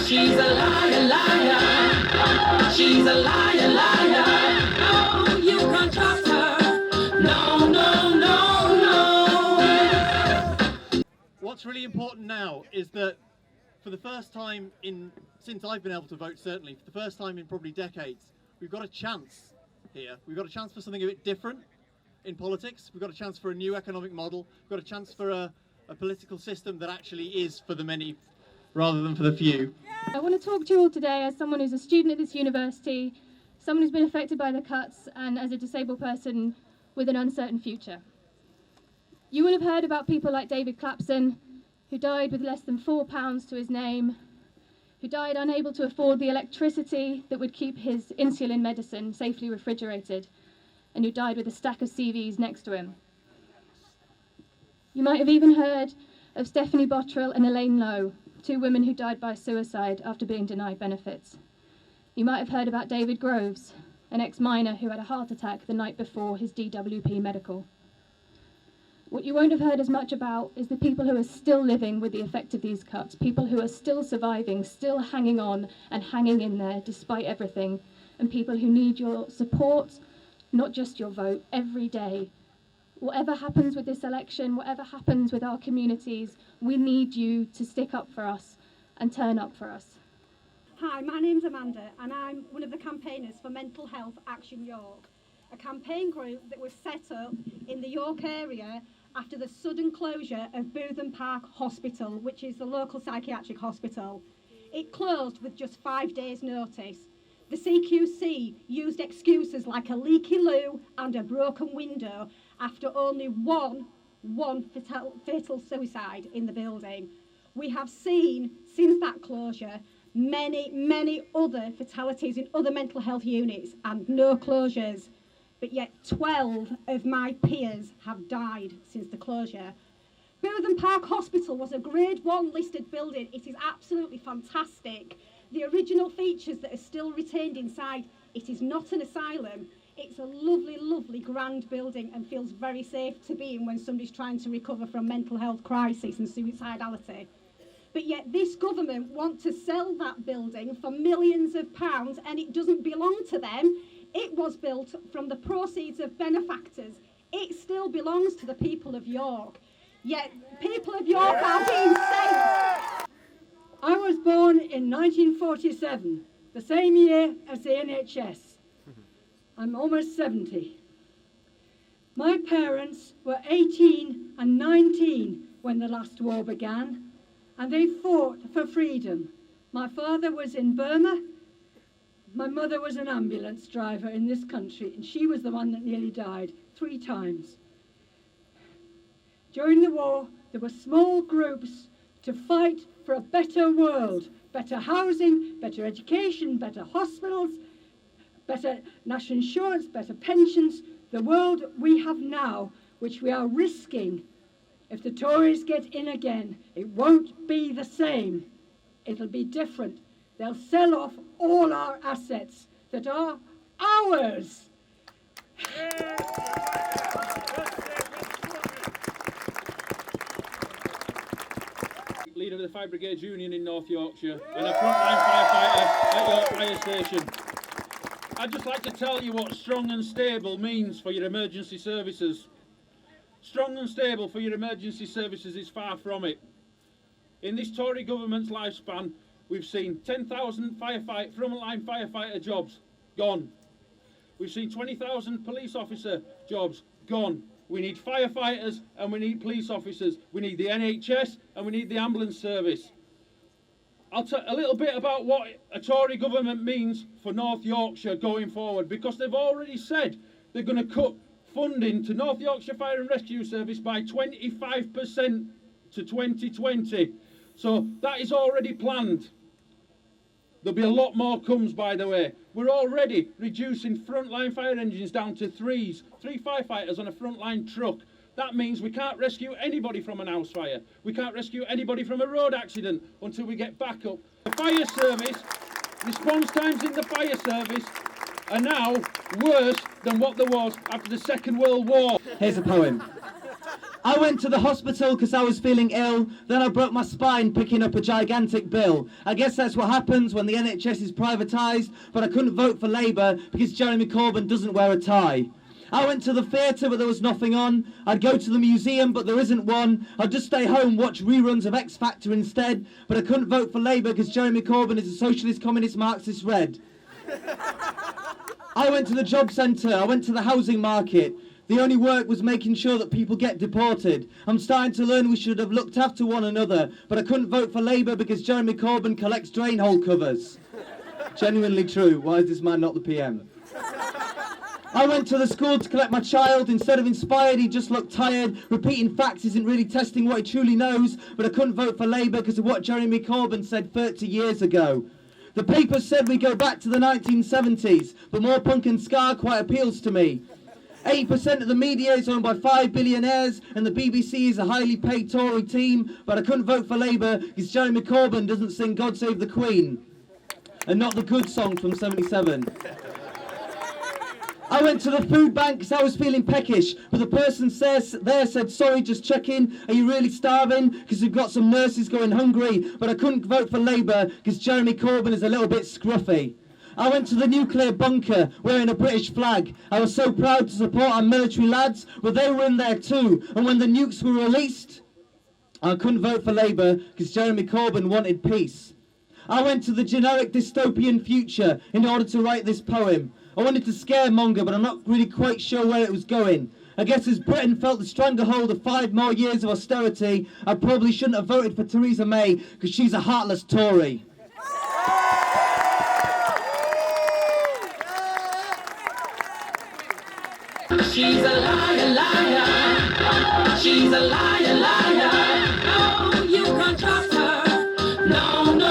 She's a liar, liar. She's a liar, liar. No, you can't trust her. No, no, no, no. What's really important now is that for the first time since I've been able to vote, certainly, for the first time in probably decades, we've got a chance here. We've got a chance for something a bit different in politics. We've got a chance for a new economic model. We've got a chance for a political system that actually is for the many rather than for the few. I want to talk to you all today as someone who's a student at this university, someone who's been affected by the cuts, and as a disabled person with an uncertain future. You will have heard about people like David Clapson, who died with less than £4 to his name, who died unable to afford the electricity that would keep his insulin medicine safely refrigerated, and who died with a stack of CVs next to him. You might have even heard of Stephanie Bottrell and Elaine Lowe, two women who died by suicide after being denied benefits. You might have heard about David Groves, an ex-miner who had a heart attack the night before his DWP medical. What you won't have heard as much about is the people who are still living with the effect of these cuts, people who are still surviving, still hanging on and hanging in there despite everything, and people who need your support, not just your vote, every day. Whatever happens with this election, whatever happens with our communities, we need you to stick up for us and turn up for us. Hi, my name's Amanda and I'm one of the campaigners for Mental Health Action York, a campaign group that was set up in the York area after the sudden closure of Bootham Park Hospital, which is the local psychiatric hospital. It closed with just 5 days' notice. The CQC used excuses like a leaky loo and a broken window after only one fatal suicide in the building. We have seen, since that closure, many other fatalities in other mental health units and no closures. But yet 12 of my peers have died since the closure. Bootham Park Hospital was a Grade 1 listed building. It is absolutely fantastic. The original features that are still retained inside, it is not an asylum. It's a lovely, lovely grand building and feels very safe to be in when somebody's trying to recover from mental health crisis and suicidality. But yet this government want to sell that building for millions of pounds and it doesn't belong to them. It was built from the proceeds of benefactors. It still belongs to the people of York. Yet people of York are being saved. I was born in 1947, the same year as the NHS. I'm almost 70. My parents were 18 and 19 when the last war began, and they fought for freedom. My father was in Burma. My mother was an ambulance driver in this country, and she was the one that nearly died 3 times. During the war, there were small groups to fight for a better world, better housing, better education, better hospitals, better national insurance, better pensions, the world we have now, which we are risking. If the Tories get in again, it won't be the same. It'll be different. They'll sell off all our assets that are ours. Leader of the Fire Brigade Union in North Yorkshire and a frontline firefighter at York Fire Station. I'd just like to tell you what strong and stable means for your emergency services. Strong and stable for your emergency services is far from it. In this Tory government's lifespan, we've seen 10,000 frontline firefighter jobs gone. We've seen 20,000 police officer jobs gone. We need firefighters and we need police officers. We need the NHS and we need the ambulance service. I'll tell a little bit about what a Tory government means for North Yorkshire going forward, because they've already said they're going to cut funding to North Yorkshire Fire and Rescue Service by 25% to 2020. So that is already planned. There'll be a lot more comes, by the way. We're already reducing frontline fire engines down to 3 firefighters on a frontline truck. That means we can't rescue anybody from an house fire. We can't rescue anybody from a road accident until we get back up. The fire service, response times in the fire service are now worse than what there was after the Second World War. Here's a poem. I went to the hospital because I was feeling ill, then I broke my spine picking up a gigantic bill. I guess that's what happens when the NHS is privatised, but I couldn't vote for Labour because Jeremy Corbyn doesn't wear a tie. I went to the theatre but there was nothing on. I'd go to the museum but there isn't one. I'd just stay home, watch reruns of X Factor instead, but I couldn't vote for Labour because Jeremy Corbyn is a socialist, communist, Marxist red. I went to the job centre, I went to the housing market. The only work was making sure that people get deported. I'm starting to learn we should have looked after one another, but I couldn't vote for Labour because Jeremy Corbyn collects drain hole covers. Genuinely true. Why is this man not the PM? I went to the school to collect my child. Instead of inspired, he just looked tired. Repeating facts isn't really testing what he truly knows, but I couldn't vote for Labour because of what Jeremy Corbyn said 30 years ago. The papers said we go back to the 1970s, but more punk and ska quite appeals to me. 80% of the media is owned by 5 billionaires and the BBC is a highly paid Tory team, but I couldn't vote for Labour because Jeremy Corbyn doesn't sing God Save the Queen, and not the good song from 77. I went to the food bank because I was feeling peckish, but the person there said, sorry, just checking, are you really starving? Because we've got some nurses going hungry, but I couldn't vote for Labour because Jeremy Corbyn is a little bit scruffy. I went to the nuclear bunker wearing a British flag. I was so proud to support our military lads, but they were in there too. And when the nukes were released, I couldn't vote for Labour because Jeremy Corbyn wanted peace. I went to the generic dystopian future in order to write this poem. I wanted to scaremonger, but I'm not really quite sure where it was going. I guess as Britain felt the stranglehold of 5 more years of austerity, I probably shouldn't have voted for Theresa May because she's a heartless Tory. She's a liar, liar. She's a liar, liar. No, you can't trust her. No, no.